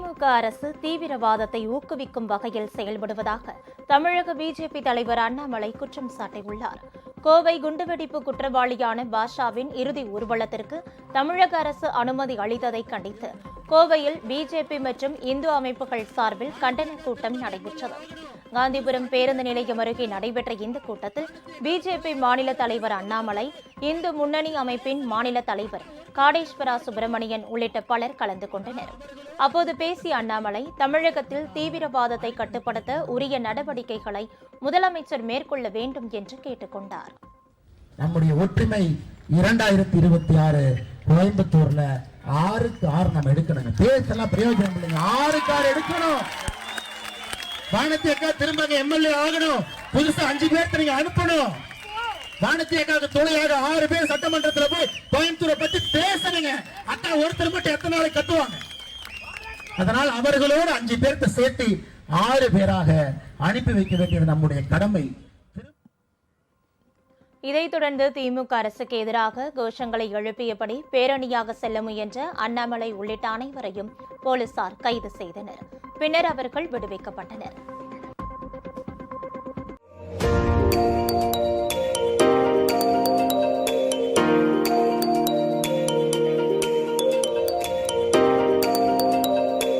திமுக அரசு தீவிரவாதத்தை ஊக்குவிக்கும் வகையில் செயல்படுவதாக தமிழக பிஜேபி தலைவர் அண்ணாமலை குற்றம் சாட்டியுள்ளார். கோவை குண்டுவெடிப்பு குற்றவாளியான பாஷாவின் இறுதி ஊர்வலத்திற்கு தமிழக அரசு அனுமதி அளித்ததை கண்டித்து கோவையில் பிஜேபி மற்றும் இந்து அமைப்புகள் சார்பில் கண்டன கூட்டம் நடைபெற்றது. காந்திபுரம் பேருந்து நிலையம் அருகே நடைபெற்ற இந்த கூட்டத்தில் பிஜேபி மாநில தலைவர் அண்ணாமலை, இந்து முன்னணி அமைப்பின் மாநில தலைவர் காடேஸ்வரா சுப்பிரமணியன் உள்ளிட்ட பலர் கலந்து கொண்டனர். அப்போது பேசிய அண்ணாமலை, தமிழகத்தில் தீவிரவாதத்தை கட்டுப்படுத்த உரிய நடவடிக்கைகளை முதலமைச்சர் மேற்கொள்ள வேண்டும் என்று கேட்டுக் கொண்டார். நம்முடைய ஒற்றுமை 2026 கோயம்புத்தூர்ல 6க்கு 6 நம்ம எடுக்கணும். பேசலாம் பிரயோஜனம் இல்லைங்க. 6க்கு 6 எடுக்கணும். வானதி அக்கா திரும்ப எம்எல்ஏ ஆகணும். புதுசா 5 பேர் நீங்க அனுப்பணும். வானதி அக்காவுக்கு துணையாக 6 பேர் சட்டமன்றத்துல போய் கோயம்புத்தூரை பத்தி பேசணுங்க. அக்கா ஒருத்தர் மட்டும் எத்தனை நாளைக்கு கத்துவாங்க. அதனால் அவர்களோடு 5 பேர்த்த சேர்த்து 6 பேராக அனுப்பி வைக்க வேண்டியது நம்முடைய கடமை. இதைத் தொடர்ந்து திமுக அரசுக்கு எதிராக கோஷங்களை எழுப்பியபடி பேரணியாக செல்ல முயன்ற அண்ணாமலை உள்ளிட்ட அனைவரையும் போலீசார் கைது செய்தனர். பின்னர் அவர்கள் விடுவிக்கப்பட்டனர்.